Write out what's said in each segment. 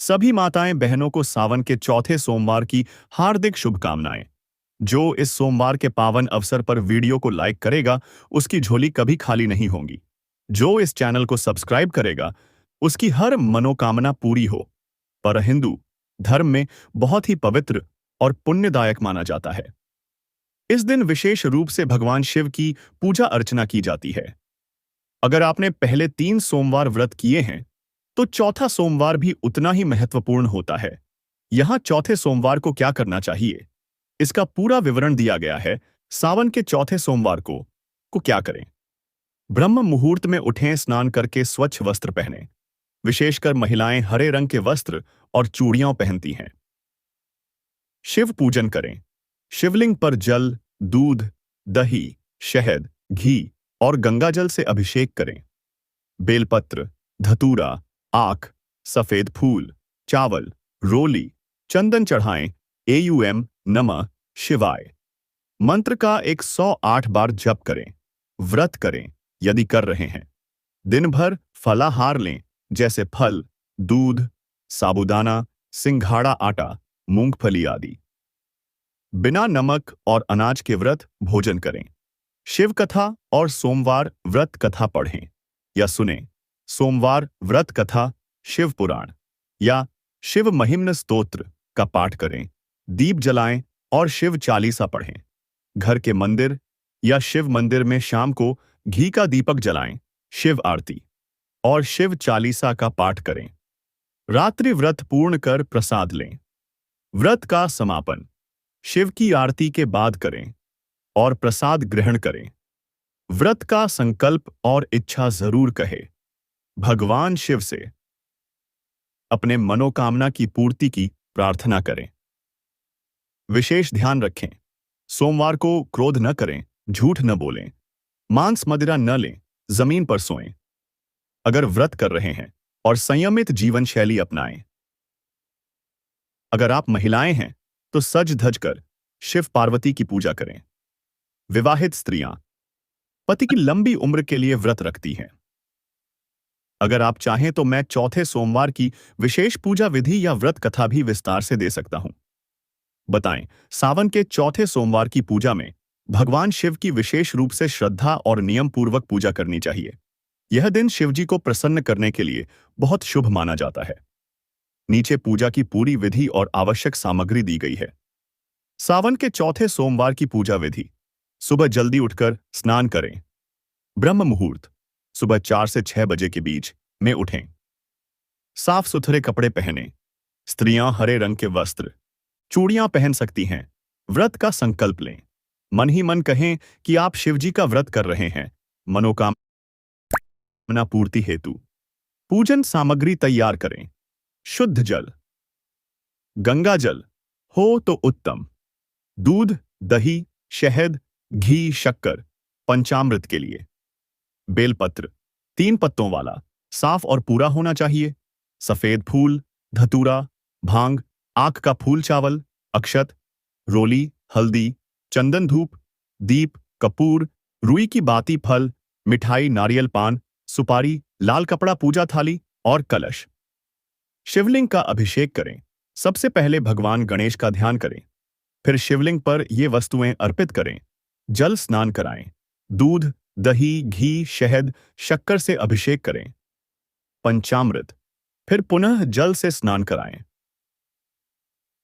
सभी माताएं बहनों को सावन के चौथे सोमवार की हार्दिक शुभकामनाएं। जो इस सोमवार के पावन अवसर पर वीडियो को लाइक करेगा, उसकी झोली कभी खाली नहीं होगी। जो इस चैनल को सब्सक्राइब करेगा, उसकी हर मनोकामना पूरी हो। पर हिंदू धर्म में बहुत ही पवित्र और पुण्यदायक माना जाता है। इस दिन विशेष रूप से भगवान शिव की पूजा अर्चना की जाती है। अगर आपने पहले 3 सोमवार व्रत किए हैं, तो चौथा सोमवार भी उतना ही महत्वपूर्ण होता है। यहाँ चौथे सोमवार को क्या करना चाहिए, इसका पूरा विवरण दिया गया है। सावन के चौथे सोमवार को क्या करें? ब्रह्म मुहूर्त में उठें, स्नान करके स्वच्छ वस्त्र पहनें। विशेषकर महिलाएं हरे रंग के वस्त्र और चूड़ियां पहनती हैं। शिव पूजन करें। शिवलिंग पर जल, दूध, दही, शहद, घी और गंगाजल से अभिषेक करें। बेलपत्र, धतूरा, आख, सफेद फूल, चावल, रोली, चंदन चढ़ाएं। एयूएम नमः शिवाय मंत्र का 108 बार जप करें। व्रत करें यदि कर रहे हैं। दिन भर फलाहार लें, जैसे फल, दूध, साबूदाना, सिंघाड़ा आटा, मूंगफली आदि। बिना नमक और अनाज के व्रत भोजन करें। शिव कथा और सोमवार व्रत कथा पढ़ें या सुनें। सोमवार व्रत कथा, शिव पुराण या शिव महिम्न स्तोत्र का पाठ करें। दीप जलाएं और शिव चालीसा पढ़ें। घर के मंदिर या शिव मंदिर में शाम को घी का दीपक जलाएं। शिव आरती और शिव चालीसा का पाठ करें। रात्रि व्रत पूर्ण कर प्रसाद लें। व्रत का समापन शिव की आरती के बाद करें और प्रसाद ग्रहण करें। व्रत का संकल्प और इच्छा जरूर कहे। भगवान शिव से अपने मनोकामना की पूर्ति की प्रार्थना करें। विशेष ध्यान रखें, सोमवार को क्रोध न करें, झूठ न बोलें, मांस मदिरा न लें, जमीन पर सोएं। अगर व्रत कर रहे हैं और संयमित जीवन शैली अपनाएं। अगर आप महिलाएं हैं तो सज धज कर शिव पार्वती की पूजा करें। विवाहित स्त्रियां पति की लंबी उम्र के लिए व्रत रखती हैं। अगर आप चाहें तो मैं चौथे सोमवार की विशेष पूजा विधि या व्रत कथा भी विस्तार से दे सकता हूं। बताएं, सावन के चौथे सोमवार की पूजा में भगवान शिव की विशेष रूप से श्रद्धा और नियम पूर्वक पूजा करनी चाहिए। यह दिन शिवजी को प्रसन्न करने के लिए बहुत शुभ माना जाता है। नीचे पूजा की पूरी विधि और आवश्यक सामग्री दी गई है। सावन के चौथे सोमवार की पूजा विधि। सुबह जल्दी उठकर स्नान करें। ब्रह्म मुहूर्त सुबह 4 से 6 बजे के बीच में उठें। साफ सुथरे कपड़े पहनें। स्त्रियां हरे रंग के वस्त्र, चूड़ियां पहन सकती हैं। व्रत का संकल्प लें। मन ही मन कहें कि आप शिवजी का व्रत कर रहे हैं, मनोकामना पूर्ति हेतु। पूजन सामग्री तैयार करें। शुद्ध जल, गंगा जल हो तो उत्तम। दूध, दही, शहद, घी, शक्कर पंचामृत के लिए। बेलपत्र 3 पत्तों वाला, साफ और पूरा होना चाहिए। सफेद फूल, धतूरा, भांग, आक का फूल, चावल, अक्षत, रोली, हल्दी, चंदन, धूप, दीप, कपूर, रुई की बाती, फल, मिठाई, नारियल पान, सुपारी, लाल कपड़ा, पूजा थाली और कलश। शिवलिंग का अभिषेक करें। सबसे पहले भगवान गणेश का ध्यान करें, फिर शिवलिंग पर ये वस्तुएं अर्पित करें। जल स्नान कराएं। दूध, दही, घी, शहद, शक्कर से अभिषेक करें। पंचामृत, फिर पुनः जल से स्नान कराएं।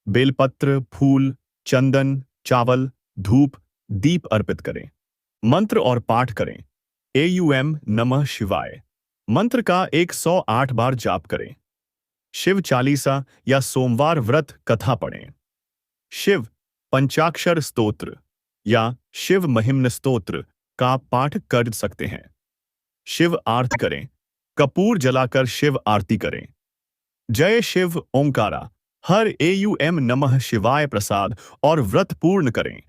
बेलपत्र, फूल, चंदन, चावल, धूप, दीप अर्पित करें। मंत्र और पाठ करें। एयूएम नमः शिवाय मंत्र का 108 बार जाप करें। शिव चालीसा या सोमवार व्रत कथा पढ़ें। शिव पंचाक्षर स्तोत्र या शिव महिम्न स्तोत्र का पाठ कर सकते हैं। शिव आरती करें। कपूर जलाकर शिव आरती करें। जय शिव ओंकारा हर एयूएम नमः शिवाय प्रसाद और व्रत पूर्ण करें।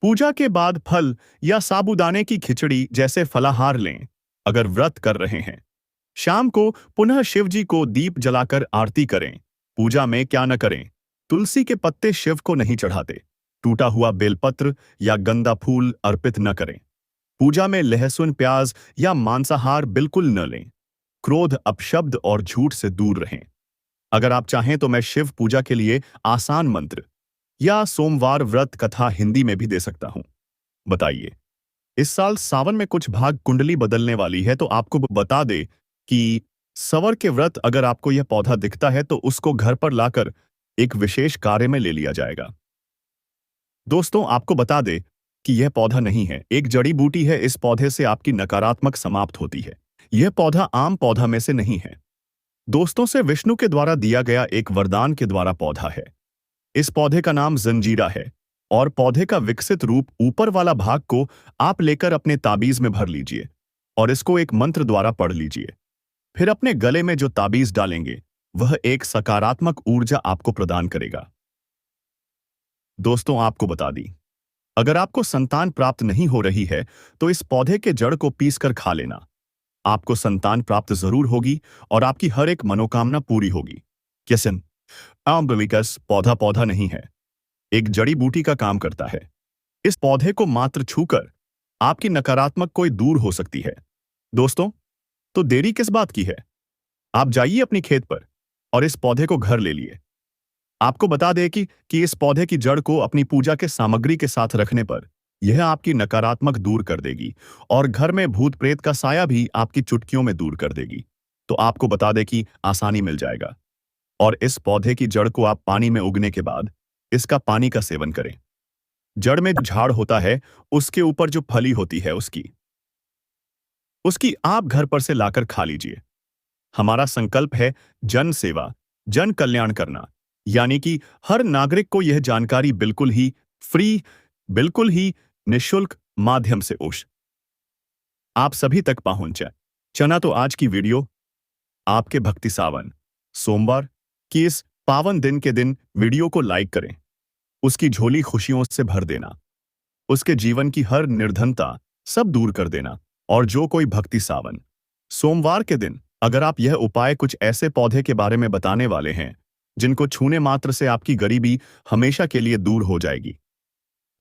पूजा के बाद फल या साबूदाने की खिचड़ी जैसे फलाहार लें। अगर व्रत कर रहे हैं, शाम को पुनः शिवजी को दीप जलाकर आरती करें। पूजा में क्या न करें, तुलसी के पत्ते शिव को नहीं चढ़ाते। टूटा हुआ बेलपत्र या गंदा फूल अर्पित न करें। पूजा में लहसुन, प्याज या मांसाहार बिल्कुल न लें। क्रोध, अपशब्द और झूठ से दूर रहें। अगर आप चाहें तो मैं शिव पूजा के लिए आसान मंत्र या सोमवार व्रत कथा हिंदी में भी दे सकता हूं। बताइए, इस साल सावन में कुछ भाग कुंडली बदलने वाली है, तो आपको बता दे कि सवर के व्रत अगर आपको यह पौधा दिखता है तो उसको घर पर लाकर एक विशेष कार्य में ले लिया जाएगा। दोस्तों, आपको बता दे कि यह पौधा नहीं है, एक जड़ी बूटी है। इस पौधे से आपकी नकारात्मक समाप्त होती है। यह पौधा आम पौधा में से नहीं है। दोस्तों से विष्णु के द्वारा दिया गया एक वरदान के द्वारा पौधा है। इस पौधे का नाम जंजीरा है और पौधे का विकसित रूप ऊपर वाला भाग को आप लेकर अपने ताबीज में भर लीजिए और इसको एक मंत्र द्वारा पढ़ लीजिए। फिर अपने गले में जो ताबीज डालेंगे वह एक सकारात्मक ऊर्जा आपको प्रदान करेगा। दोस्तों, आपको बता दी, अगर आपको संतान प्राप्त नहीं हो रही है तो इस पौधे के जड़ को पीसकर खा लेना। आपको संतान प्राप्त जरूर होगी और आपकी हर एक मनोकामना पूरी होगी। कैसे? अम्बिलिकस पौधा पौधा नहीं है, एक जड़ी बूटी का काम करता है। इस पौधे को मात्र छूकर आपकी नकारात्मक कोई दूर हो सकती है। दोस्तों, तो देरी किस बात की है? आप जाइए अपनी खेत पर और इस पौधे को घर ले लिए। आपको बता दें कि इस पौधे की जड़ को अपनी पूजा के सामग्री के साथ रखने पर यह आपकी नकारात्मक दूर कर देगी और घर में भूत प्रेत का साया भी आपकी चुटकियों में दूर कर देगी। तो आपको बता दें कि आसानी मिल जाएगा। और इस पौधे की जड़ को आप पानी में उगने के बाद इसका पानी का सेवन करें। जड़ में जो झाड़ होता है उसके ऊपर जो फली होती है उसकी आप घर पर से लाकर खा लीजिए। हमारा संकल्प है जन सेवा, जन कल्याण करना, यानी कि हर नागरिक को यह जानकारी बिल्कुल ही फ्री, बिल्कुल ही निःशुल्क माध्यम से आप सभी तक पहुंचे। चना तो आज की वीडियो आपके भक्ति सावन सोमवार की इस पावन दिन के दिन वीडियो को लाइक करें, उसकी झोली खुशियों से भर देना, उसके जीवन की हर निर्धनता सब दूर कर देना। और जो कोई भक्ति सावन सोमवार के दिन अगर आप यह उपाय कुछ ऐसे पौधे के बारे में बताने वाले हैं जिनको छूने मात्र से आपकी गरीबी हमेशा के लिए दूर हो जाएगी,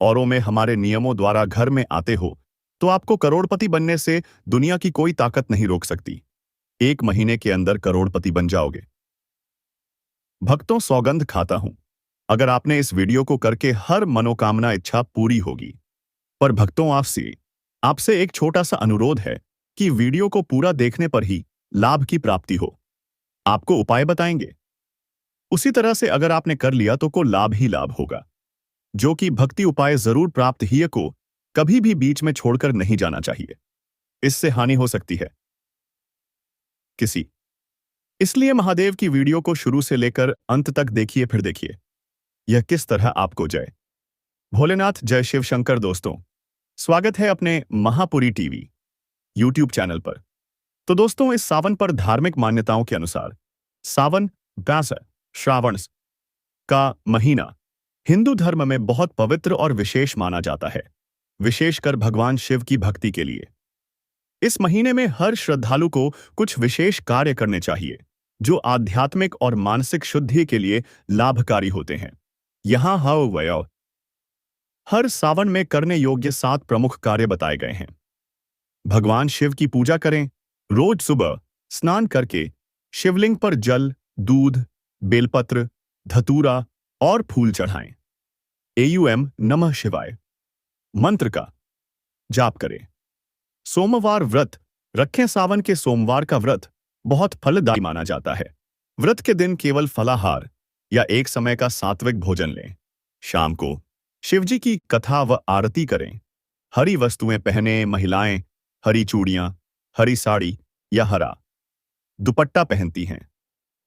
औरों में हमारे नियमों द्वारा घर में आते हो, तो आपको करोड़पति बनने से दुनिया की कोई ताकत नहीं रोक सकती। 1 महीने के अंदर करोड़पति बन जाओगे। भक्तों, सौगंध खाता हूं, अगर आपने इस वीडियो को करके हर मनोकामना इच्छा पूरी होगी। पर भक्तों, आपसे एक छोटा सा अनुरोध है कि वीडियो को पूरा देखने पर ही लाभ की प्राप्ति हो। आपको उपाय बताएंगे, उसी तरह से अगर आपने कर लिया तो को लाभ ही लाभ होगा। जो कि भक्ति उपाय जरूर प्राप्त ही को कभी भी बीच में छोड़कर नहीं जाना चाहिए, इससे हानि हो सकती है किसी। इसलिए महादेव की वीडियो को शुरू से लेकर अंत तक देखिए, फिर देखिए यह किस तरह आपको जय भोलेनाथ, जय शिव शंकर। दोस्तों, स्वागत है अपने महापुरी टीवी यूट्यूब चैनल पर। तो दोस्तों, इस सावन पर धार्मिक मान्यताओं के अनुसार सावन व्यास श्रावण का महीना हिंदू धर्म में बहुत पवित्र और विशेष माना जाता है, विशेषकर भगवान शिव की भक्ति के लिए। इस महीने में हर श्रद्धालु को कुछ विशेष कार्य करने चाहिए जो आध्यात्मिक और मानसिक शुद्धि के लिए लाभकारी होते हैं। यहां हर सावन में करने योग्य 7 प्रमुख कार्य बताए गए हैं। भगवान शिव की पूजा करें। रोज सुबह स्नान करके शिवलिंग पर जल, दूध, बेलपत्र, धतूरा और फूल चढ़ाएं। एयूएम नमः शिवाय मंत्र का जाप करें। सोमवार व्रत रखें। सावन के सोमवार का व्रत बहुत फलदायी माना जाता है। व्रत के दिन केवल फलाहार या एक समय का सात्विक भोजन लें। शाम को शिवजी की कथा व आरती करें। हरी वस्तुएं पहने। महिलाएं हरी चूड़ियां, हरी साड़ी या हरा दुपट्टा पहनती हैं।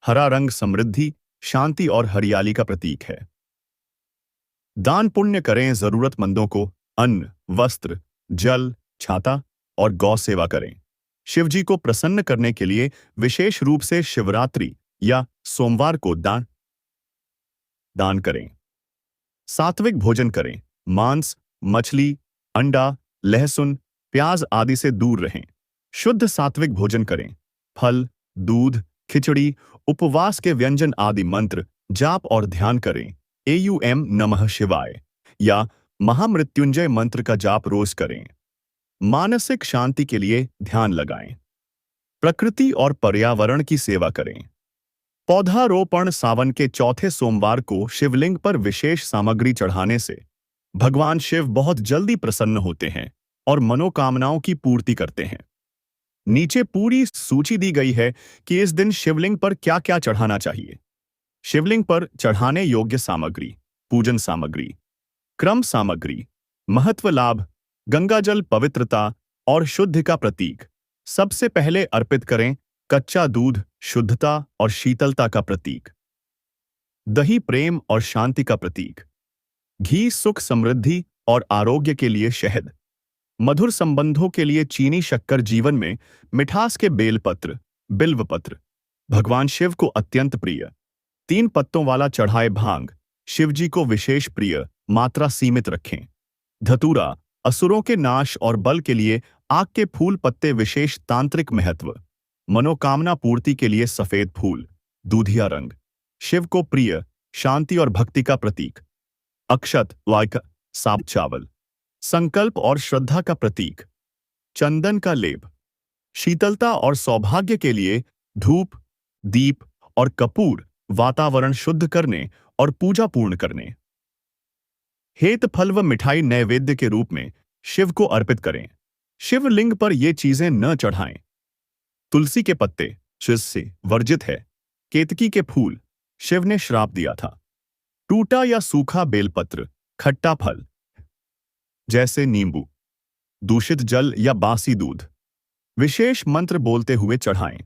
हरा रंग समृद्धि, शांति और हरियाली का प्रतीक है। दान पुण्य करें। जरूरतमंदों को अन्न, वस्त्र, जल, छाता और गौ सेवा करें। शिवजी को प्रसन्न करने के लिए विशेष रूप से शिवरात्रि या सोमवार को दान करें। सात्विक भोजन करें। मांस, मछली, अंडा, लहसुन, प्याज आदि से दूर रहें। शुद्ध सात्विक भोजन करें। फल, दूध, खिचड़ी, उपवास के व्यंजन आदि मंत्र जाप और ध्यान करें। एयूएम नमः शिवाय या महामृत्युंजय मंत्र का जाप रोज करें। मानसिक शांति के लिए ध्यान लगाएं। प्रकृति और पर्यावरण की सेवा करें। पौधारोपण सावन के चौथे सोमवार को शिवलिंग पर विशेष सामग्री चढ़ाने से भगवान शिव बहुत जल्दी प्रसन्न होते हैं और मनोकामनाओं की पूर्ति करते हैं। नीचे पूरी सूची दी गई है कि इस दिन शिवलिंग पर क्या क्या चढ़ाना चाहिए। शिवलिंग पर चढ़ाने योग्य सामग्री, पूजन सामग्री, क्रम सामग्री, महत्व लाभ, गंगाजल पवित्रता और शुद्धि का प्रतीक। सबसे पहले अर्पित करें कच्चा दूध, शुद्धता और शीतलता का प्रतीक। दही प्रेम और शांति का प्रतीक। घी सुख समृद्धि और आरोग्य के लिए शहद। मधुर संबंधों के लिए चीनी शक्कर। जीवन में मिठास के बेलपत्र, बिल्वपत्र भगवान शिव को अत्यंत प्रिय। 3 पत्तों वाला चढ़ाए भांग, शिवजी को विशेष प्रिय, मात्रा सीमित रखें। धतूरा असुरों के नाश और बल के लिए। आग के फूल पत्ते विशेष तांत्रिक महत्व। मनोकामना पूर्ति के लिए सफेद फूल, दूधिया रंग, शिव को प्रिय, शांति और भक्ति का प्रतीक। अक्षत वायक, साब चावल, संकल्प और श्रद्धा का प्रतीक। चंदन का लेप, शीतलता और सौभाग्य के लिए। धूप, दीप और कपूर वातावरण शुद्ध करने और पूजा पूर्ण करने। हेत फल व मिठाई नैवेद्य के रूप में शिव को अर्पित करें। शिवलिंग पर ये चीजें न चढ़ाएं। तुलसी के पत्ते शिव से वर्जित है। केतकी के फूल, शिव ने श्राप दिया था। टूटा या सूखा बेलपत्र, खट्टा फल जैसे नींबू, दूषित जल या बासी दूध विशेष मंत्र बोलते हुए चढ़ाएं।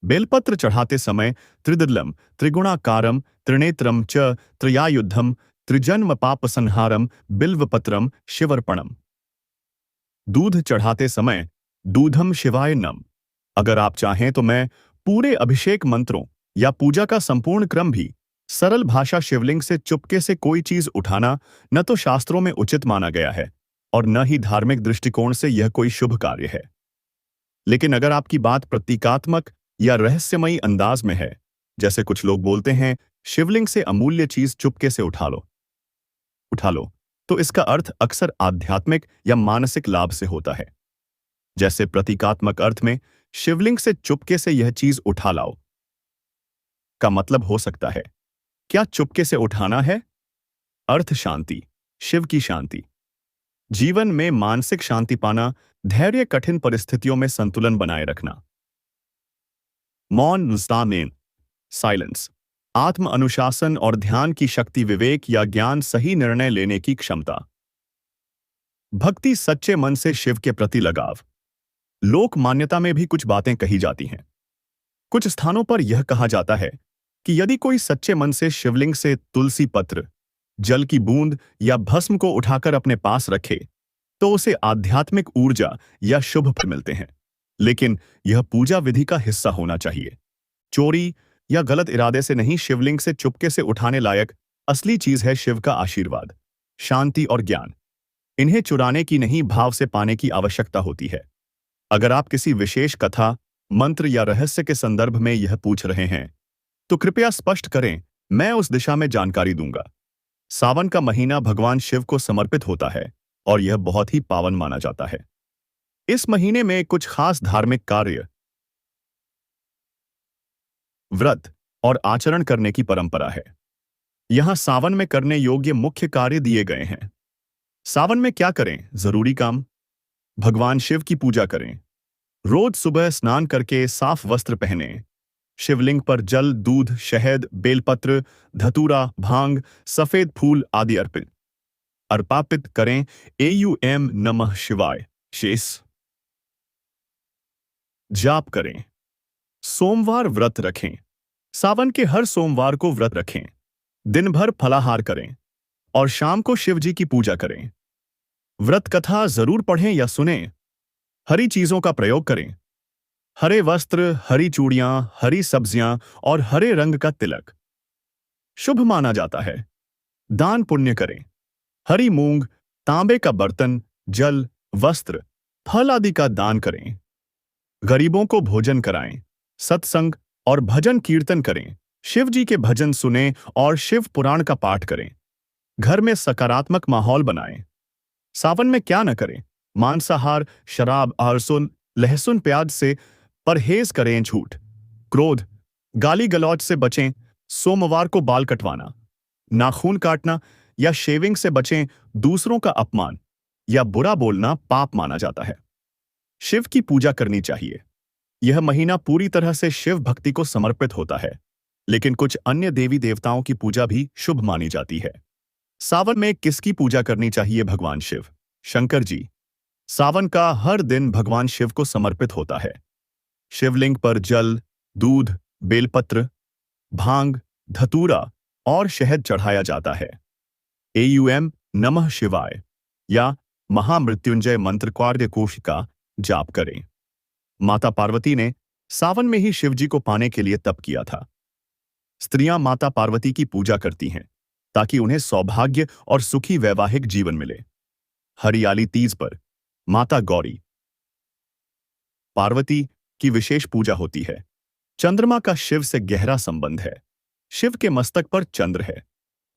बेलपत्र चढ़ाते समय त्रिदलम, त्रिगुणाकारम, त्रिनेत्रम च त्रयायुद्धम, त्रिजन्म पाप संहारम, बिल्वपत्रम शिवर्पणम। दूध चढ़ाते समय दूधम शिवाय नम। अगर आप चाहें तो मैं पूरे अभिषेक मंत्रों या पूजा का संपूर्ण क्रम भी। सरल भाषा। शिवलिंग से चुपके से कोई चीज उठाना न तो शास्त्रों में उचित माना गया है और न ही धार्मिक दृष्टिकोण से यह कोई शुभ कार्य है। लेकिन अगर आपकी बात प्रतीकात्मक या रहस्यमयी अंदाज में है, जैसे कुछ लोग बोलते हैं शिवलिंग से अमूल्य चीज चुपके से उठा लो, तो इसका अर्थ अक्सर आध्यात्मिक या मानसिक लाभ से होता है। जैसे प्रतीकात्मक अर्थ में शिवलिंग से चुपके से यह चीज उठा लाओ का मतलब हो सकता है। क्या चुपके से उठाना है? अर्थ शांति, शिव की शांति। जीवन में मानसिक शांति पाना, धैर्य, कठिन परिस्थितियों में संतुलन बनाए रखना। मौन, साइलेंस, आत्म अनुशासन और ध्यान की शक्ति। विवेक या ज्ञान, सही निर्णय लेने की क्षमता। भक्ति, सच्चे मन से शिव के प्रति लगाव। लोक मान्यता में भी कुछ बातें कही जाती हैं। कुछ स्थानों पर यह कहा जाता है कि यदि कोई सच्चे मन से शिवलिंग से तुलसी पत्र, जल की बूंद या भस्म को उठाकर अपने पास रखे तो उसे आध्यात्मिक ऊर्जा या शुभ फल मिलते हैं। लेकिन यह पूजा विधि का हिस्सा होना चाहिए। चोरी या गलत इरादे से नहीं। शिवलिंग से चुपके से उठाने लायक असली चीज है शिव का आशीर्वाद, शांति और ज्ञान। इन्हें चुराने की नहीं, भाव से पाने की आवश्यकता होती है। अगर आप किसी विशेष कथा, मंत्र या रहस्य के संदर्भ में यह पूछ रहे हैं तो कृपया स्पष्ट करें, मैं उस दिशा में जानकारी दूंगा। सावन का महीना भगवान शिव को समर्पित होता है और यह बहुत ही पावन माना जाता है। इस महीने में कुछ खास धार्मिक कार्य, व्रत और आचरण करने की परंपरा है। यहां सावन में करने योग्य मुख्य कार्य दिए गए हैं। सावन में क्या करें? जरूरी काम। भगवान शिव की पूजा करें। रोज सुबह स्नान करके साफ वस्त्र पहनें। शिवलिंग पर जल, दूध, शहद, बेलपत्र, धतूरा, भांग, सफेद फूल आदि अर्पित करें। एयूएम नमः शिवाय शेष जाप करें। सोमवार व्रत रखें। सावन के हर सोमवार को व्रत रखें। दिन भर फलाहार करें और शाम को शिव जी की पूजा करें। व्रत कथा जरूर पढ़ें या सुनें। हरी चीजों का प्रयोग करें। हरे वस्त्र, हरी चूड़ियां, हरी सब्जियां और हरे रंग का तिलक शुभ माना जाता है। दान पुण्य करें। हरी मूंग, तांबे का बर्तन, जल, वस्त्र, फल आदि का दान करें। गरीबों को भोजन कराएं। सत्संग और भजन कीर्तन करें। शिव जी के भजन सुनें और शिव पुराण का पाठ करें। घर में सकारात्मक माहौल बनाएं। सावन में क्या न करें? मांसाहार, शराब, लहसुन, प्याज से परहेज करें। झूठ, क्रोध, गाली गलौज से बचें। सोमवार को बाल कटवाना, नाखून काटना या शेविंग से बचें। दूसरों का अपमान या बुरा बोलना पाप माना जाता है। शिव की पूजा करनी चाहिए। यह महीना पूरी तरह से शिव भक्ति को समर्पित होता है, लेकिन कुछ अन्य देवी देवताओं की पूजा भी शुभ मानी जाती है। सावन में किसकी पूजा करनी चाहिए? भगवान शिव, शंकर जी। सावन का हर दिन भगवान शिव को समर्पित होता है। शिवलिंग पर जल, दूध, बेलपत्र, भांग, धतूरा और शहद चढ़ाया जाता है। एयूएम नमः शिवाय या महामृत्युंजय मंत्र कार्य कोश का जाप करें। माता पार्वती ने सावन में ही शिवजी को पाने के लिए तप किया था। स्त्रियां माता पार्वती की पूजा करती हैं ताकि उन्हें सौभाग्य और सुखी वैवाहिक जीवन मिले। हरियाली तीज पर माता गौरी पार्वती की विशेष पूजा होती है। चंद्रमा का शिव से गहरा संबंध है। शिव के मस्तक पर चंद्र है।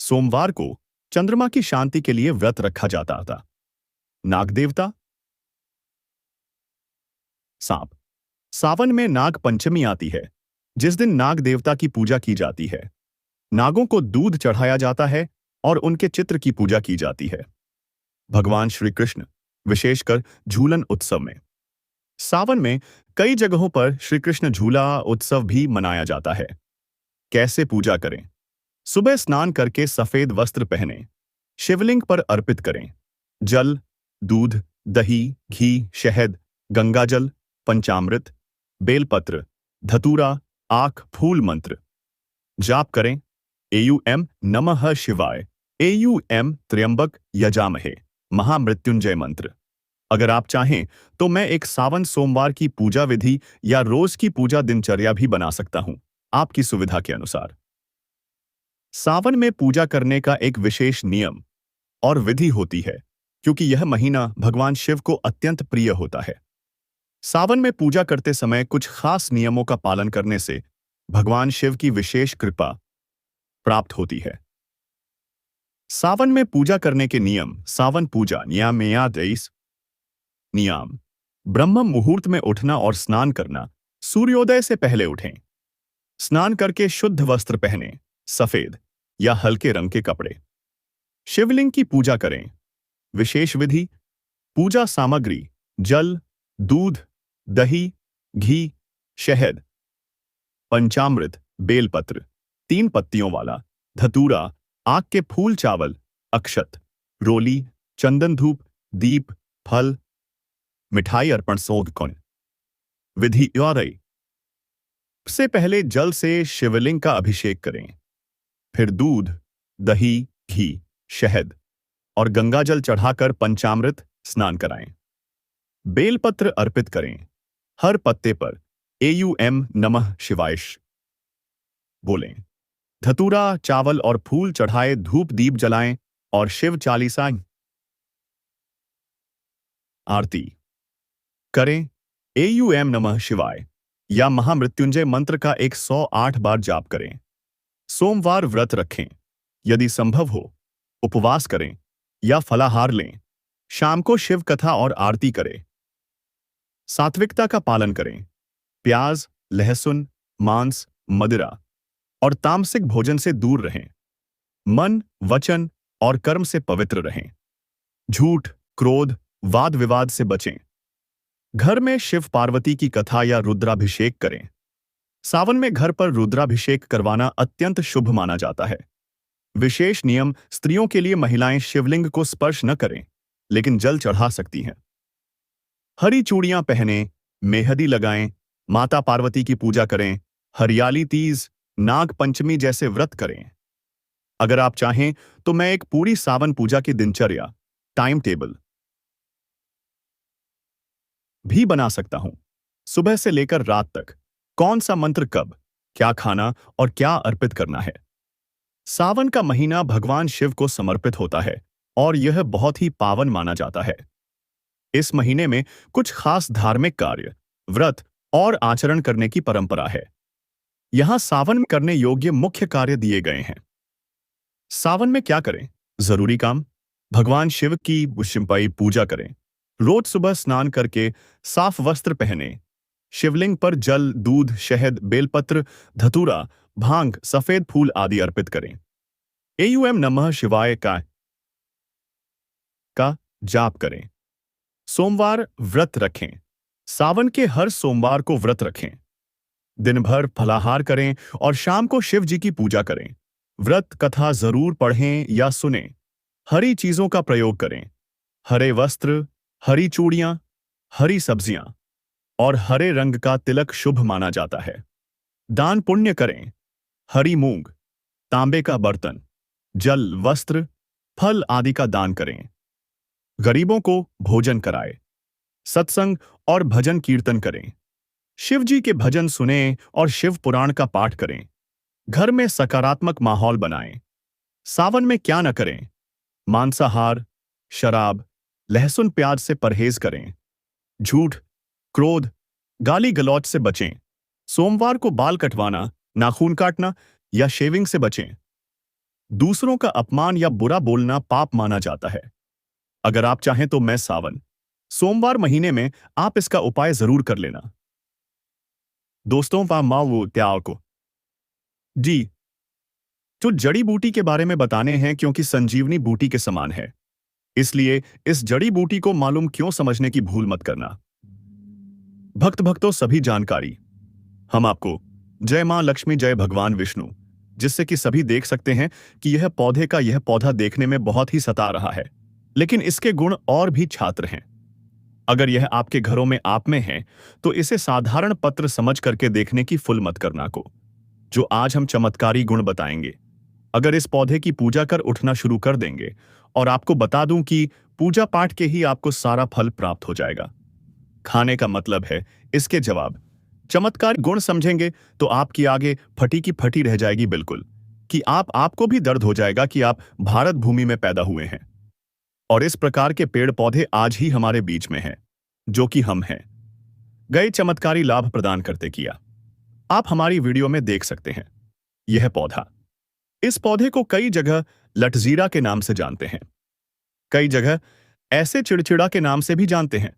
सोमवार को चंद्रमा की शांति के लिए व्रत रखा जाता था। नाग देवता, सांप। सावन में नाग पंचमी आती है, जिस दिन नाग देवता की पूजा की जाती है। नागों को दूध चढ़ाया जाता है और उनके चित्र की पूजा की जाती है। भगवान श्री कृष्ण, विशेषकर झूलन उत्सव में। सावन में कई जगहों पर श्री कृष्ण झूला उत्सव भी मनाया जाता है। कैसे पूजा करें? सुबह स्नान करके सफेद वस्त्र पहने, शिवलिंग पर अर्पित करें। जल, दूध, दही, घी, शहद, गंगाजल, पंचामृत, बेलपत्र, धतूरा, आख, फूल मंत्र जाप करें। एयूएम नमः शिवाय, एयूएम त्र्यंबक यजामहे, महामृत्युंजय मंत्र। अगर आप चाहें तो मैं एक सावन सोमवार की पूजा विधि या रोज की पूजा दिनचर्या भी बना सकता हूं, आपकी सुविधा के अनुसार। सावन में पूजा करने का एक विशेष नियम और विधि होती है, क्योंकि यह महीना भगवान शिव को अत्यंत प्रिय होता है। सावन में पूजा करते समय कुछ खास नियमों का पालन करने से भगवान शिव की विशेष कृपा प्राप्त होती है। सावन में पूजा करने के नियम। सावन पूजा नियम। ब्रह्म मुहूर्त में उठना और स्नान करना। सूर्योदय से पहले उठें। स्नान करके शुद्ध वस्त्र पहनें, सफेद या हल्के रंग के कपड़े। शिवलिंग की पूजा करें। विशेष विधि। पूजा सामग्री: जल, दूध, दही, घी, शहद, पंचामृत, बेलपत्र, 3 पत्तियों वाला, धतूरा, आक के फूल, चावल, अक्षत, रोली, चंदन, धूप, दीप, फल, मिठाई अर्पण। सोग कौन विधि यारई। से पहले जल से शिवलिंग का अभिषेक करें, फिर दूध, दही, घी, शहद और गंगाजल चढ़ाकर पंचामृत स्नान कराएं। बेलपत्र अर्पित करें। हर पत्ते पर एयूएम नमः शिवाय बोलें। धतूरा, चावल और फूल चढ़ाए, धूप दीप जलाएं और शिव चालीसा आरती करें। एयूएम नमः शिवाय या महामृत्युंजय मंत्र का 108 बार जाप करें। सोमवार व्रत रखें। यदि संभव हो उपवास करें या फलाहार लें। शाम को शिव कथा और आरती करें। सात्विकता का पालन करें। प्याज, लहसुन, मांस, मदिरा और तामसिक भोजन से दूर रहें। मन, वचन और कर्म से पवित्र रहें। झूठ, क्रोध, वाद विवाद से बचें। घर में शिव पार्वती की कथा या रुद्राभिषेक करें। सावन में घर पर रुद्राभिषेक करवाना अत्यंत शुभ माना जाता है। विशेष नियम: स्त्रियों के लिए महिलाएं शिवलिंग को स्पर्श न करें, लेकिन जल चढ़ा सकती हैं। हरी चूड़ियां पहनें, मेहंदी लगाएं, माता पार्वती की पूजा करें। हरियाली तीज, नाग पंचमी जैसे व्रत करें। अगर आप चाहें तो मैं एक पूरी सावन पूजा की दिनचर्या टाइम टेबल भी बना सकता हूं। सुबह से लेकर रात तक कौन सा मंत्र कब, क्या खाना और क्या अर्पित करना है। सावन का महीना भगवान शिव को समर्पित होता है और यह बहुत ही पावन माना जाता है। इस महीने में कुछ खास धार्मिक कार्य, व्रत और आचरण करने की परंपरा है। यहां सावन में करने योग्य मुख्य कार्य दिए गए हैं। सावन में क्या करें? जरूरी काम: भगवान शिव की शिवपाई पूजा करें। रोज सुबह स्नान करके साफ वस्त्र पहने। शिवलिंग पर जल, दूध, शहद, बेलपत्र, धतूरा, भांग, सफेद फूल आदि अर्पित करें। एयूएम नमः शिवाय का जाप करें। सोमवार व्रत रखें। सावन के हर सोमवार को व्रत रखें। दिन भर फलाहार करें और शाम को शिव जी की पूजा करें। व्रत कथा जरूर पढ़ें या सुनें। हरी चीजों का प्रयोग करें। हरे वस्त्र, हरी चूड़ियां, हरी सब्जियां और हरे रंग का तिलक शुभ माना जाता है। दान पुण्य करें। हरी मूंग, तांबे का बर्तन, जल, वस्त्र, फल आदि का दान करें। गरीबों को भोजन कराएं। सत्संग और भजन कीर्तन करें। शिव जी के भजन सुनें और शिव पुराण का पाठ करें। घर में सकारात्मक माहौल बनाएं। सावन में क्या न करें? मांसाहार, शराब, लहसुन प्याज से परहेज करें। झूठ, क्रोध, गाली गलौज से बचें। सोमवार को बाल कटवाना, नाखून काटना या शेविंग से बचें। दूसरों का अपमान या बुरा बोलना पाप माना जाता है। अगर आप चाहें तो मैं सावन सोमवार महीने में आप इसका उपाय जरूर कर लेना। दोस्तों वा माओ त्याओ को जी जो जड़ी बूटी के बारे में बताने हैं क्योंकि संजीवनी बूटी के समान है, इसलिए इस जड़ी बूटी को मालूम क्यों समझने की भूल मत करना। भक्तों सभी जानकारी हम आपको जय मां लक्ष्मी, जय भगवान विष्णु, जिससे कि सभी देख सकते हैं कि यह पौधा देखने में बहुत ही सता रहा है, लेकिन इसके गुण और भी छात्र हैं। अगर यह आपके घरों में आप में है तो इसे साधारण पत्र समझ करके देखने की फुल मत करना को, जो आज हम चमत्कारी गुण बताएंगे। अगर इस पौधे की पूजा कर उठना शुरू कर देंगे, और आपको बता दूं कि पूजा पाठ के ही आपको सारा फल प्राप्त हो जाएगा। खाने का मतलब है इसके जवाब। चमत्कार गुण समझेंगे तो आपकी आगे फटी की फटी रह जाएगी बिल्कुल, कि आपको भी दर्द हो जाएगा कि आप भारत भूमि में पैदा हुए हैं और इस प्रकार के पेड़ पौधे आज ही हमारे बीच में हैं, जो कि हम हैं। गए चमत्कारी लाभ प्रदान करते किया आप हमारी वीडियो में देख सकते हैं। यह पौधा, इस पौधे को कई जगह लटजीरा के नाम से जानते हैं, कई जगह ऐसे चिड़चिड़ा के नाम से भी जानते हैं,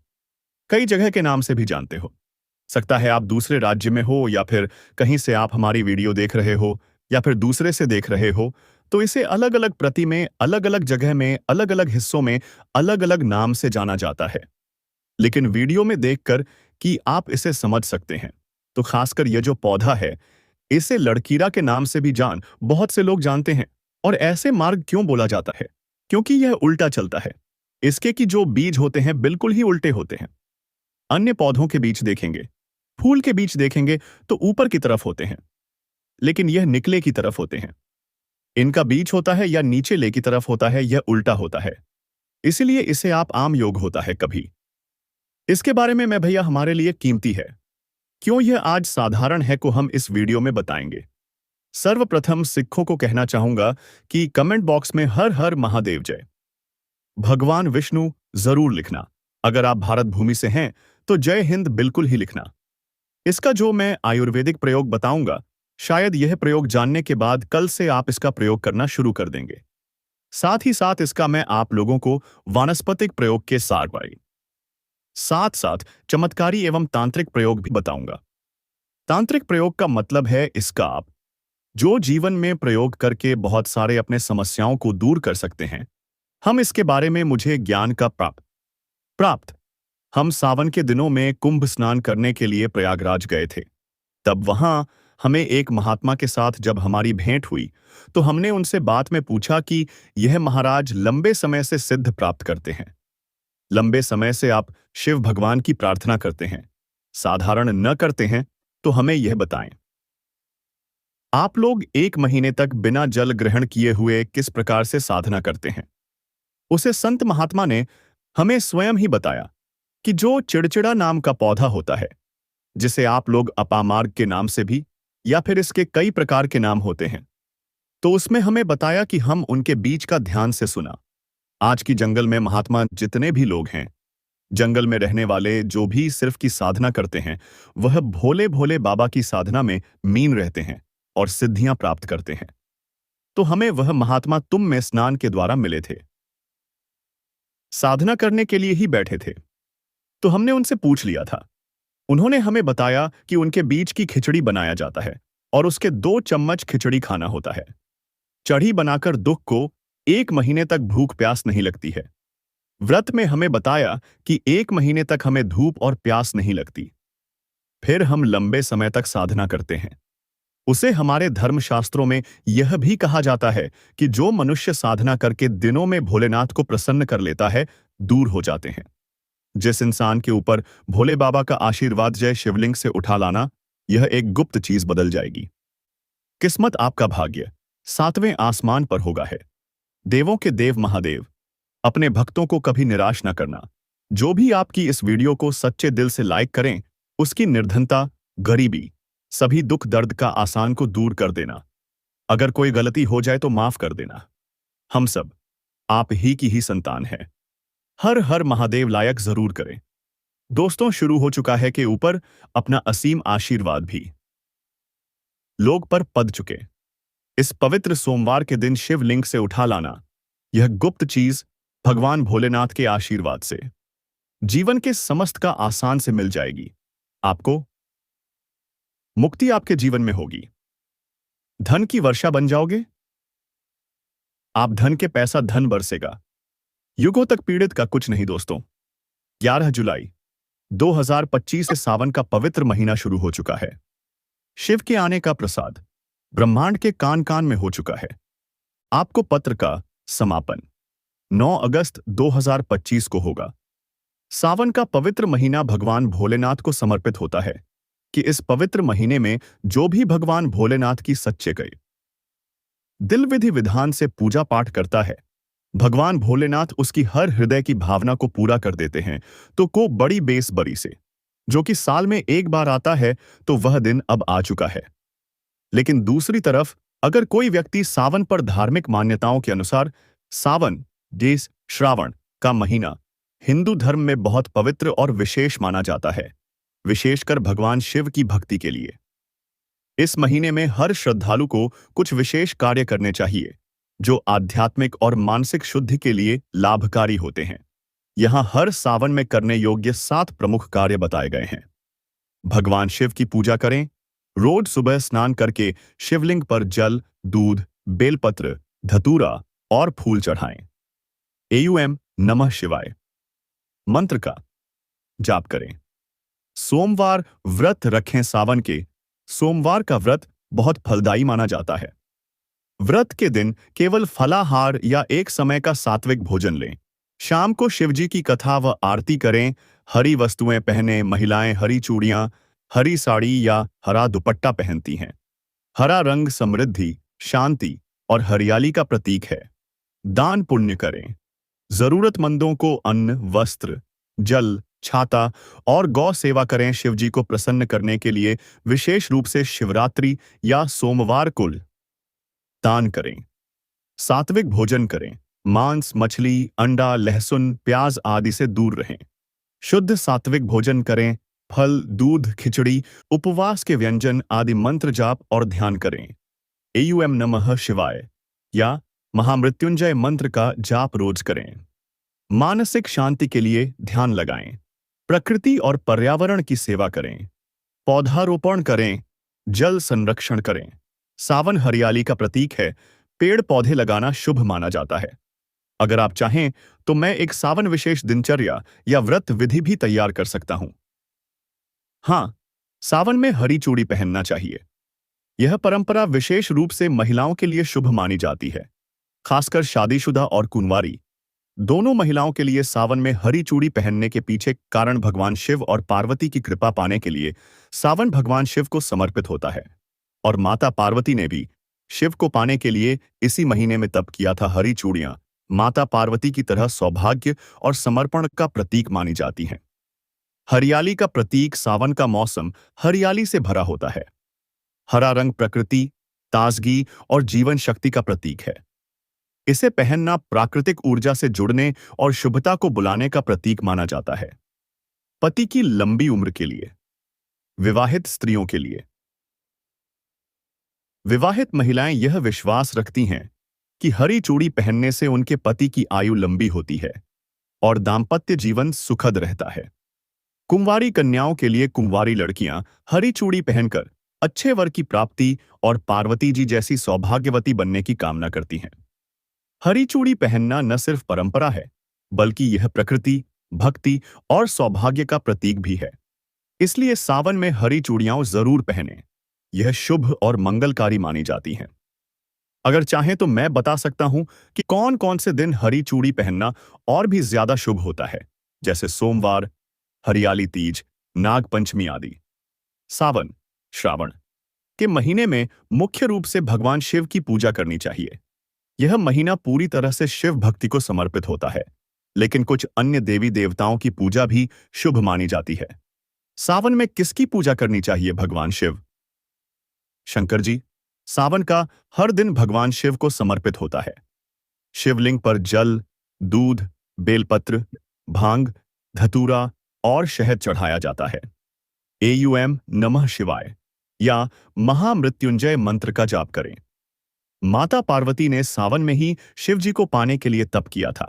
कई जगह के नाम से भी जानते हो सकता है। आप दूसरे राज्य में हो या फिर कहीं से आप हमारी वीडियो देख रहे हो या फिर दूसरे से देख रहे हो, तो इसे अलग अलग प्रति में, अलग अलग जगह में, अलग अलग हिस्सों में अलग अलग नाम से जाना जाता है। लेकिन वीडियो में देखकर कि आप इसे समझ सकते हैं, तो खासकर यह जो पौधा है, इसे लड़कीरा के नाम से भी बहुत से लोग जानते हैं। और ऐसे मार्ग क्यों बोला जाता है? क्योंकि यह उल्टा चलता है। इसके कि जो बीज होते हैं बिल्कुल ही उल्टे होते हैं। अन्य पौधों के बीज देखेंगे, फूल के बीज देखेंगे तो ऊपर की तरफ होते हैं, लेकिन यह निकले की तरफ होते हैं। इनका बीज होता है या नीचे ले की तरफ होता है, यह उल्टा होता है। इसीलिए इसे आप आम योग होता है कभी। इसके बारे में मैं भैया हमारे लिए कीमती है, क्यों यह आज साधारण है को हम इस वीडियो में बताएंगे। सर्वप्रथम सिखों को कहना चाहूंगा कि कमेंट बॉक्स में हर हर महादेव जय भगवान विष्णु जरूर लिखना। अगर आप भारत भूमि से हैं तो जय हिंद बिल्कुल ही लिखना। इसका जो मैं आयुर्वेदिक प्रयोग बताऊंगा, शायद यह प्रयोग जानने के बाद कल से आप इसका प्रयोग करना शुरू कर देंगे। साथ ही साथ इसका मैं आप लोगों को वानस्पतिक प्रयोग के साथ साथ चमत्कारी एवं तांत्रिक प्रयोग भी बताऊंगा। तांत्रिक प्रयोग का मतलब है इसका आप जो जीवन में प्रयोग करके बहुत सारे अपने समस्याओं को दूर कर सकते हैं। हम इसके बारे में मुझे ज्ञान का प्राप्त हम सावन के दिनों में कुंभ स्नान करने के लिए प्रयागराज गए थे। तब वहां हमें एक महात्मा के साथ जब हमारी भेंट हुई तो हमने उनसे बात में पूछा कि यह महाराज लंबे समय से सिद्ध प्राप्त करते हैं, लंबे समय से आप शिव भगवान की प्रार्थना करते हैं, साधारण न करते हैं, तो हमें यह बताएं। आप लोग 1 महीने तक बिना जल ग्रहण किए हुए किस प्रकार से साधना करते हैं? उसे संत महात्मा ने हमें स्वयं ही बताया कि जो चिड़चिड़ा नाम का पौधा होता है, जिसे आप लोग अपामार्ग के नाम से भी या फिर इसके कई प्रकार के नाम होते हैं, तो उसमें हमें बताया कि हम उनके बीज का ध्यान से सुना। आज की जंगल में महात्मा जितने भी लोग हैं, जंगल में रहने वाले जो भी सिर्फ की साधना करते हैं, वह भोले भोले बाबा की साधना में मीन रहते हैं और सिद्धियां प्राप्त करते हैं। तो हमें वह महात्मा तुम में स्नान के द्वारा मिले थे, साधना करने के लिए ही बैठे थे। तो हमने उनसे पूछ लिया था उन्होंने हमें बताया कि उनके बीज की खिचड़ी बनाया जाता है और उसके 2 चम्मच खिचड़ी खाना होता है। चढ़ी बनाकर दुख को 1 महीने तक भूख प्यास नहीं लगती है। व्रत में हमें बताया कि 1 महीने तक हमें धूप और प्यास नहीं लगती। फिर हम लंबे समय तक साधना करते हैं। उसे हमारे धर्मशास्त्रों में यह भी कहा जाता है कि जो मनुष्य साधना करके दिनों में भोलेनाथ को प्रसन्न कर लेता है, दूर हो जाते हैं। जिस इंसान के ऊपर भोले बाबा का आशीर्वाद जय शिवलिंग से उठा लाना, यह एक गुप्त चीज बदल जाएगी। किस्मत आपका भाग्य 7वें आसमान पर होगा है। देवों के देव महादेव, अपने भक्तों को कभी निराश न करना। जो भी आपकी इस वीडियो को सच्चे दिल से लाइक करें, उसकी निर्धनता, गरीबी, सभी दुख दर्द का आसान को दूर कर देना। अगर कोई गलती हो जाए तो माफ कर देना। हम सब आप ही की ही संतान है। हर हर महादेव लायक जरूर करें। दोस्तों, शुरू हो चुका है कि ऊपर अपना असीम आशीर्वाद भी लोग पर पद चुके। इस पवित्र सोमवार के दिन शिवलिंग से उठा लाना, यह गुप्त चीज भगवान भोलेनाथ के आशीर्वाद से जीवन के समस्त का आसान से मिल जाएगी। आपको मुक्ति आपके जीवन में होगी। धन की वर्षा बन जाओगे। आप धन के पैसा धन बरसेगा। युगों तक पीड़ित का कुछ नहीं दोस्तों। 11 जुलाई 2025 से सावन का पवित्र महीना शुरू हो चुका है। शिव के आने का प्रसाद ब्रह्मांड के कान कान में हो चुका है। आपको पत्र का समापन 9 अगस्त 2025 को होगा। सावन का पवित्र महीना भगवान भोलेनाथ को समर्पित होता है कि इस पवित्र महीने में जो भी भगवान भोलेनाथ की सच्चे गए दिल विधि विधान से पूजा पाठ करता है, भगवान भोलेनाथ उसकी हर हृदय की भावना को पूरा कर देते हैं। तो को बड़ी बेसबरी से, जो कि साल में एक बार आता है, तो वह दिन अब आ चुका है। लेकिन दूसरी तरफ अगर कोई व्यक्ति सावन पर धार्मिक मान्यताओं के अनुसार सावन देश श्रावण का महीना हिंदू धर्म में बहुत पवित्र और विशेष माना जाता है, विशेषकर भगवान शिव की भक्ति के लिए। इस महीने में हर श्रद्धालु को कुछ विशेष कार्य करने चाहिए जो आध्यात्मिक और मानसिक शुद्धि के लिए लाभकारी होते हैं। यहां हर सावन में करने योग्य 7 प्रमुख कार्य बताए गए हैं। भगवान शिव की पूजा करें। रोज सुबह स्नान करके शिवलिंग पर जल, दूध, बेलपत्र, धतूरा और फूल चढ़ाएं। एयूएम नमः शिवाय मंत्र का जाप करें। सोमवार व्रत रखें। सावन के सोमवार का व्रत बहुत फलदायी माना जाता है। व्रत के दिन केवल फलाहार या एक समय का सात्विक भोजन लें। शाम को शिवजी की कथा व आरती करें। हरी वस्तुएं पहने। महिलाएं हरी चूड़ियां, हरी साड़ी या हरा दुपट्टा पहनती हैं। हरा रंग समृद्धि, शांति और हरियाली का प्रतीक है। दान पुण्य करें। जरूरतमंदों को अन्न, वस्त्र, जल, छाता और गौ सेवा करें। शिवजी को प्रसन्न करने के लिए विशेष रूप से शिवरात्रि या सोमवार को दान करें। सात्विक भोजन करें। मांस, मछली, अंडा, लहसुन, प्याज आदि से दूर रहें। शुद्ध सात्विक भोजन करें। फल, दूध, खिचड़ी, उपवास के व्यंजन आदि मंत्र जाप और ध्यान करें। एयूएम नमः शिवाय या महामृत्युंजय मंत्र का जाप रोज करें। मानसिक शांति के लिए ध्यान लगाएं। प्रकृति और पर्यावरण की सेवा करें। पौधारोपण करें। जल संरक्षण करें। सावन हरियाली का प्रतीक है। पेड़ पौधे लगाना शुभ माना जाता है। अगर आप चाहें तो मैं एक सावन विशेष दिनचर्या या व्रत विधि भी तैयार कर सकता हूं। हाँ, सावन में हरी चूड़ी पहनना चाहिए। यह परंपरा विशेष रूप से महिलाओं के लिए शुभ मानी जाती है, खासकर शादीशुदा और कुंवारी दोनों महिलाओं के लिए। सावन में हरी चूड़ी पहनने के पीछे कारण भगवान शिव और पार्वती की कृपा पाने के लिए सावन भगवान शिव को समर्पित होता है और माता पार्वती ने भी शिव को पाने के लिए इसी महीने में तप किया था। हरी चूड़ियां माता पार्वती की तरह सौभाग्य और समर्पण का प्रतीक मानी जाती हैं। हरियाली का प्रतीक सावन का मौसम हरियाली से भरा होता है। हरा रंग प्रकृति, ताजगी और जीवन शक्ति का प्रतीक है। इसे पहनना प्राकृतिक ऊर्जा से जुड़ने और शुभता को बुलाने का प्रतीक माना जाता है। पति की लंबी उम्र के लिए। विवाहित स्त्रियों के लिए। विवाहित महिलाएं यह विश्वास रखती हैं कि हरी चूड़ी पहनने से उनके पति की आयु लंबी होती है और दाम्पत्य जीवन सुखद रहता है। कुंवारी कन्याओं के लिए कुंवारी लड़कियां हरी चूड़ी पहनकर अच्छे वर की प्राप्ति और पार्वती जी जैसी सौभाग्यवती बनने की कामना करती हैं। हरी चूड़ी पहनना न सिर्फ परंपरा है, बल्कि यह प्रकृति, भक्ति और सौभाग्य का प्रतीक भी है। इसलिए सावन में हरी चूड़ियां जरूर पहनें। यह शुभ और मंगलकारी मानी जाती हैं। अगर चाहें तो मैं बता सकता हूं कि कौन कौन से दिन हरी चूड़ी पहनना और भी ज्यादा शुभ होता है, जैसे सोमवार, हरियाली तीज, नाग पंचमी आदि। सावन, श्रावण के महीने में मुख्य रूप से भगवान शिव की पूजा करनी चाहिए। यह महीना पूरी तरह से शिव भक्ति को समर्पित होता है, लेकिन कुछ अन्य देवी देवताओं की पूजा भी शुभ मानी जाती है। सावन में किसकी पूजा करनी चाहिए भगवान शिव? शंकर जी। सावन का हर दिन भगवान शिव को समर्पित होता है। शिवलिंग पर जल, दूध, बेलपत्र, भांग, धतूरा और शहद चढ़ाया जाता है। एयूएम नमः शिवाय या महामृत्युंजय मंत्र का जाप करें। माता पार्वती ने सावन में ही शिव जी को पाने के लिए तप किया था।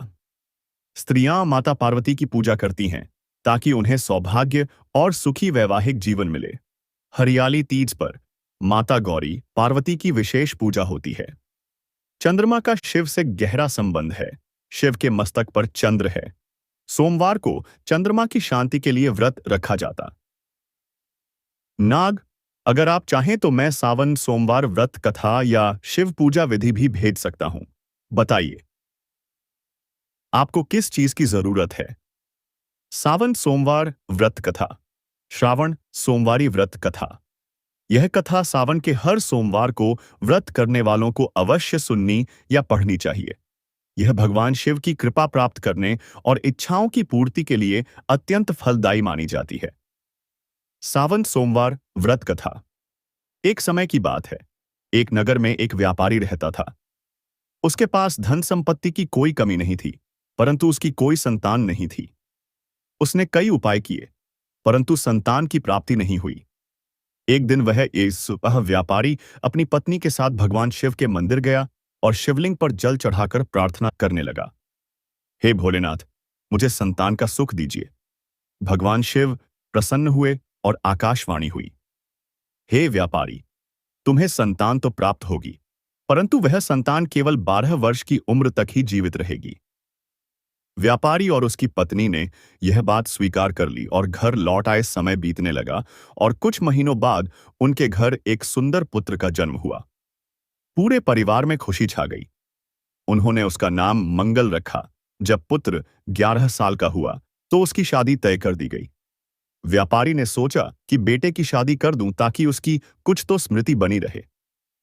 स्त्रियां माता पार्वती की पूजा करती हैं ताकि उन्हें सौभाग्य और सुखी वैवाहिक जीवन मिले। हरियाली तीज पर माता गौरी पार्वती की विशेष पूजा होती है। चंद्रमा का शिव से गहरा संबंध है। शिव के मस्तक पर चंद्र है। सोमवार को चंद्रमा की शांति के लिए व्रत रखा जाता। नाग, अगर आप चाहें तो मैं सावन सोमवार व्रत कथा या शिव पूजा विधि भी भेज सकता हूं। बताइए, आपको किस चीज की जरूरत है? सावन सोमवार व्रत कथा, श्रावण सोमवारी व्रत कथा। यह कथा सावन के हर सोमवार को व्रत करने वालों को अवश्य सुननी या पढ़नी चाहिए। यह भगवान शिव की कृपा प्राप्त करने और इच्छाओं की पूर्ति के लिए अत्यंत फलदायी मानी जाती है। सावन सोमवार व्रत कथा। एक समय की बात है। एक नगर में एक व्यापारी रहता था। उसके पास धन संपत्ति की कोई कमी नहीं थी, परंतु उसकी कोई संतान नहीं थी। उसने कई उपाय किए, परंतु संतान की प्राप्ति नहीं हुई। एक दिन वह व्यापारी अपनी पत्नी के साथ भगवान शिव के मंदिर गया और शिवलिंग पर जल चढ़ाकर प्रार्थना करने लगा। हे भोलेनाथ, मुझे संतान का सुख दीजिए। भगवान शिव प्रसन्न हुए और आकाशवाणी हुई, हे व्यापारी, तुम्हें संतान तो प्राप्त होगी, परंतु वह संतान केवल 12 वर्ष की उम्र तक ही जीवित रहेगी। व्यापारी और उसकी पत्नी ने यह बात स्वीकार कर ली और घर लौट आए। समय बीतने लगा और कुछ महीनों बाद उनके घर एक सुंदर पुत्र का जन्म हुआ। पूरे परिवार में खुशी छा गई। उन्होंने उसका नाम मंगल रखा। जब पुत्र 11 साल का हुआ तो उसकी शादी तय कर दी गई। व्यापारी ने सोचा कि बेटे की शादी कर दूं ताकि उसकी कुछ तो स्मृति बनी रहे।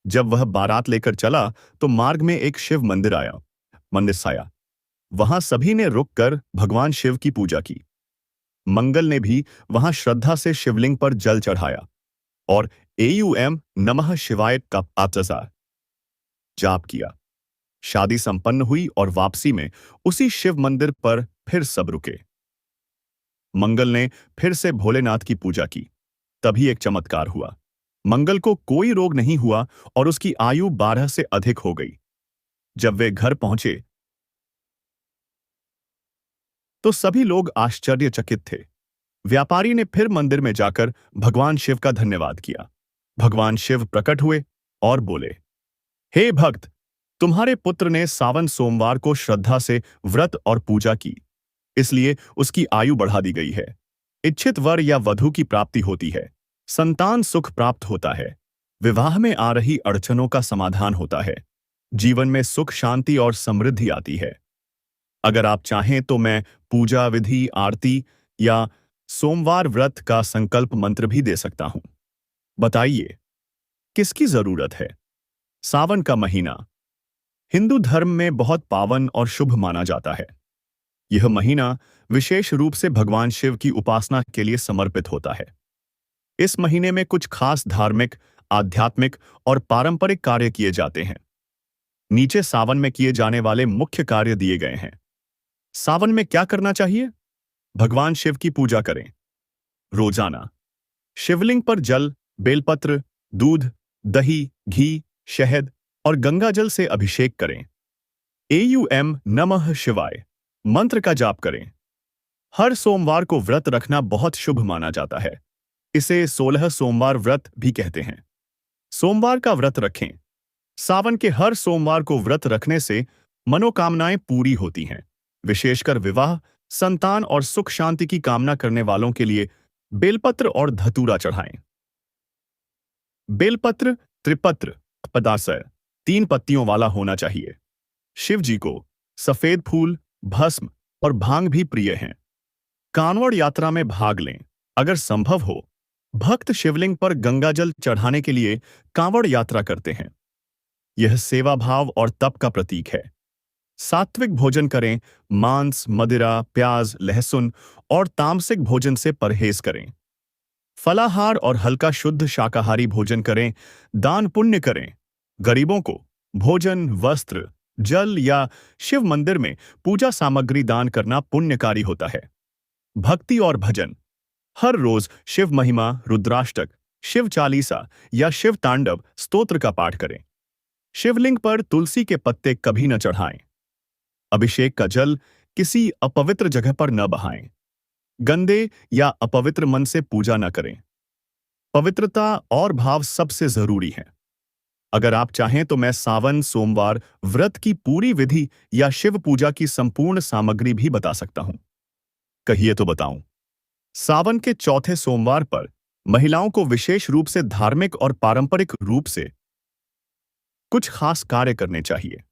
जब वह बारात लेकर चला तो मार्ग में एक शिव मंदिर आया। वहां सभी ने रुककर भगवान शिव की पूजा की। मंगल ने भी वहां श्रद्धा से शिवलिंग पर जल चढ़ाया और एयूएम नमः शिवाय का आचार जाप किया। शादी संपन्न हुई और वापसी में उसी शिव मंदिर पर फिर सब रुके। मंगल ने फिर से भोलेनाथ की पूजा की। तभी एक चमत्कार हुआ। मंगल को कोई रोग नहीं हुआ और उसकी आयु 12 से अधिक हो गई। जब वे घर पहुंचे तो सभी लोग आश्चर्यचकित थे। व्यापारी ने फिर मंदिर में जाकर भगवान शिव का धन्यवाद किया। भगवान शिव प्रकट हुए और बोले, हे भक्त, तुम्हारे पुत्र ने सावन सोमवार को श्रद्धा से व्रत और पूजा की, इसलिए उसकी आयु बढ़ा दी गई है। इच्छित वर या वधु की प्राप्ति होती है। संतान सुख प्राप्त होता है। विवाह में आ रही अड़चनों का समाधान होता है। जीवन में सुख, शांति और समृद्धि आती है। अगर आप चाहें तो मैं पूजा विधि, आरती या सोमवार व्रत का संकल्प मंत्र भी दे सकता हूं। बताइए, किसकी जरूरत है? सावन का महीना हिंदू धर्म में बहुत पावन और शुभ माना जाता है। यह महीना विशेष रूप से भगवान शिव की उपासना के लिए समर्पित होता है। इस महीने में कुछ खास धार्मिक, आध्यात्मिक और पारंपरिक कार्य किए जाते हैं। नीचे सावन में किए जाने वाले मुख्य कार्य दिए गए हैं। सावन में क्या करना चाहिए? भगवान शिव की पूजा करें। रोजाना शिवलिंग पर जल, बेलपत्र, दूध, दही, घी, शहद और गंगाजल से अभिषेक करें। एयूएम नमः शिवाय मंत्र का जाप करें। हर सोमवार को व्रत रखना बहुत शुभ माना जाता है। इसे 16 सोमवार व्रत भी कहते हैं। सोमवार का व्रत रखें। सावन के हर सोमवार को व्रत रखने से मनोकामनाएं पूरी होती हैं। विशेषकर विवाह, संतान और सुख शांति की कामना करने वालों के लिए बेलपत्र और धतूरा चढ़ाएं। बेलपत्र त्रिपत्र पदासय 3 पत्तियों वाला होना चाहिए। शिव जी को सफेद फूल, भस्म और भांग भी प्रिय हैं। कांवड़ यात्रा में भाग लें। अगर संभव हो, भक्त शिवलिंग पर गंगाजल चढ़ाने के लिए कांवड़ यात्रा करते हैं। यह सेवा भाव और तप का प्रतीक है। सात्विक भोजन करें। मांस, मदिरा, प्याज, लहसुन और तामसिक भोजन से परहेज करें। फलाहार और हल्का शुद्ध शाकाहारी भोजन करें। दान पुण्य करें। गरीबों को भोजन, वस्त्र, जल या शिव मंदिर में पूजा सामग्री दान करना पुण्यकारी होता है। भक्ति और भजन। हर रोज शिव महिमा, रुद्राष्टक, शिव चालीसा या शिव तांडव स्तोत्र का पाठ करें। शिवलिंग पर तुलसी के पत्ते कभी न चढ़ाएं। अभिषेक का जल किसी अपवित्र जगह पर न बहाएं। गंदे या अपवित्र मन से पूजा न करें। पवित्रता और भाव सबसे जरूरी है। अगर आप चाहें तो मैं सावन सोमवार व्रत की पूरी विधि या शिव पूजा की संपूर्ण सामग्री भी बता सकता हूं। कहिए तो बताऊं। सावन के चौथे सोमवार पर महिलाओं को विशेष रूप से धार्मिक और पारंपरिक रूप से कुछ खास कार्य करने चाहिए।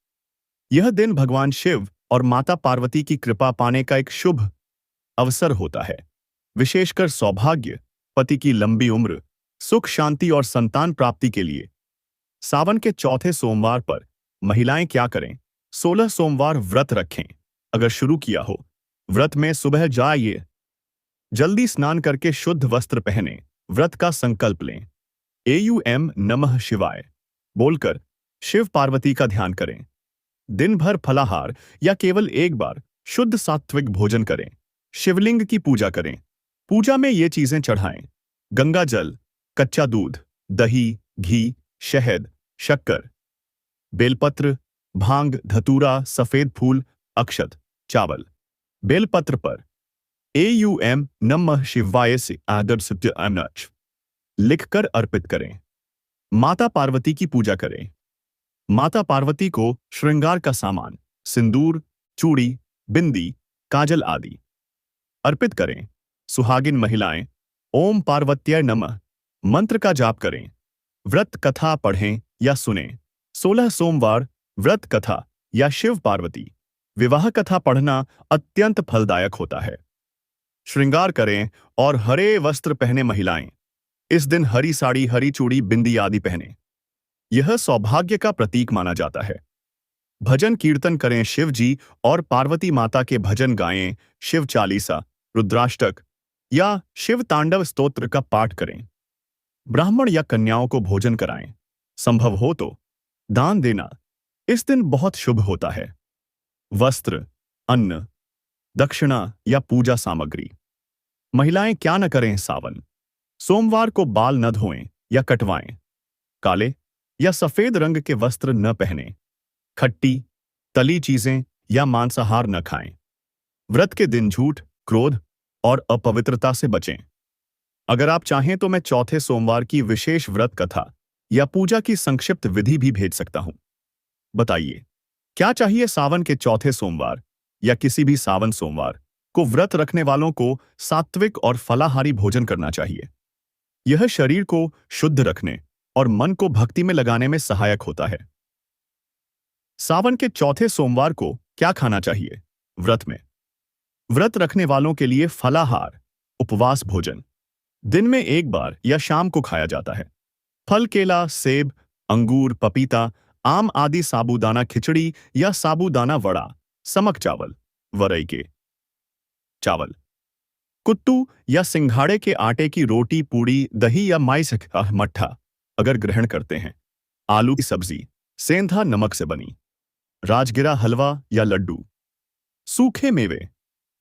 यह दिन भगवान शिव और माता पार्वती की कृपा पाने का एक शुभ अवसर होता है। विशेषकर सौभाग्य, पति की लंबी उम्र, सुख शांति और संतान प्राप्ति के लिए सावन के चौथे सोमवार पर महिलाएं क्या करें? 16 सोमवार व्रत रखें। अगर शुरू किया हो, व्रत में सुबह जाइए, जल्दी स्नान करके शुद्ध वस्त्र पहने, व्रत का संकल्प लें। एयूएम नमः शिवाय बोलकर शिव पार्वती का ध्यान करें। दिन भर फलाहार या केवल एक बार शुद्ध सात्विक भोजन करें। शिवलिंग की पूजा करें। पूजा में ये चीजें चढ़ाएं: गंगा जल, कच्चा दूध, दही, घी, शहद, शक्कर, बेलपत्र, भांग, धतूरा, सफेद फूल, अक्षत, चावल। बेलपत्र पर एयूएम नमः शिवाय से आदर सत्य अनच लिखकर अर्पित करें। माता पार्वती की पूजा करें। माता पार्वती को श्रृंगार का सामान, सिंदूर, चूड़ी, बिंदी, काजल आदि अर्पित करें। सुहागिन महिलाएं ओम पार्वत्याय नमः मंत्र का जाप करें। व्रत कथा पढ़ें या सुनें। 16 सोमवार व्रत कथा या शिव पार्वती विवाह कथा पढ़ना अत्यंत फलदायक होता है। श्रृंगार करें और हरे वस्त्र पहने महिलाएं इस दिन हरी साड़ी, हरी चूड़ी, बिंदी आदि पहने। यह सौभाग्य का प्रतीक माना जाता है। भजन कीर्तन करें। शिव जी और पार्वती माता के भजन गाएं। शिव चालीसा, रुद्राष्टक या शिव तांडव स्तोत्र का पाठ करें। ब्राह्मण या कन्याओं को भोजन कराएं। संभव हो तो दान देना इस दिन बहुत शुभ होता है। वस्त्र, अन्न, दक्षिणा या पूजा सामग्री। महिलाएं क्या न करें? सावन सोमवार को बाल न धोएं या कटवाएं। काले या सफेद रंग के वस्त्र न पहनें। खट्टी, तली चीजें या मांसाहार न खाएं। व्रत के दिन झूठ, क्रोध और अपवित्रता से बचें। अगर आप चाहें तो मैं चौथे सोमवार की विशेष व्रत कथा या पूजा की संक्षिप्त विधि भी भेज सकता हूं। बताइए, क्या चाहिए? सावन के चौथे सोमवार या किसी भी सावन सोमवार को व्रत रखने वालों को सात्विक और फलाहारी भोजन करना चाहिए। यह शरीर को शुद्ध रखने और मन को भक्ति में लगाने में सहायक होता है। सावन के चौथे सोमवार को क्या खाना चाहिए? व्रत में व्रत रखने वालों के लिए फलाहार, उपवास भोजन दिन में एक बार या शाम को खाया जाता है। फल, केला, सेब, अंगूर, पपीता, आम आदि, साबूदाना खिचड़ी या साबूदाना वड़ा, समक चावल, वरई के चावल, कुत्तू या सिंघाड़े के आटे की रोटी, पूड़ी, दही या माइस का मट्ठा अगर ग्रहण करते हैं। आलू की सब्जी, सेंधा नमक से बनी, राजगिरा हलवा या लड्डू, सूखे मेवे,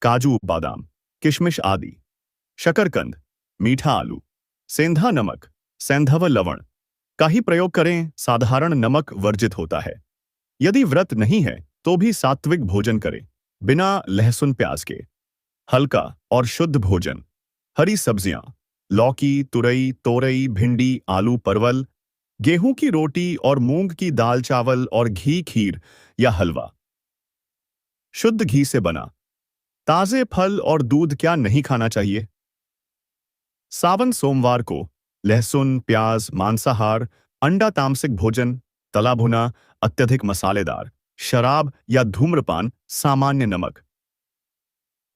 काजू, बादाम, किशमिश आदि, शकरकंद, मीठा आलू, सेंधा नमक, सेंधव लवण का ही प्रयोग करें। साधारण नमक वर्जित होता है। यदि व्रत नहीं है तो भी सात्विक भोजन करें, बिना लहसुन प्याज के। हल्का और शुद्ध भोजन, हरी सब्जियां, लौकी, तुरई, तोरई, भिंडी, आलू, परवल, गेहूं की रोटी और मूंग की दाल, चावल और घी, खीर या हलवा। शुद्ध घी से बना ताजे फल और दूध क्या नहीं खाना चाहिए? सावन सोमवार को लहसुन, प्याज, मांसाहार, अंडा, तामसिक भोजन, तला भुना, अत्यधिक मसालेदार, शराब या धूम्रपान, सामान्य नमक।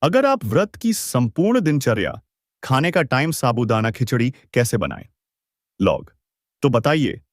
अगर आप व्रत की संपूर्ण दिनचर्या खाने का टाइम साबूदाना खिचड़ी कैसे बनाएं? लॉग तो बताइए।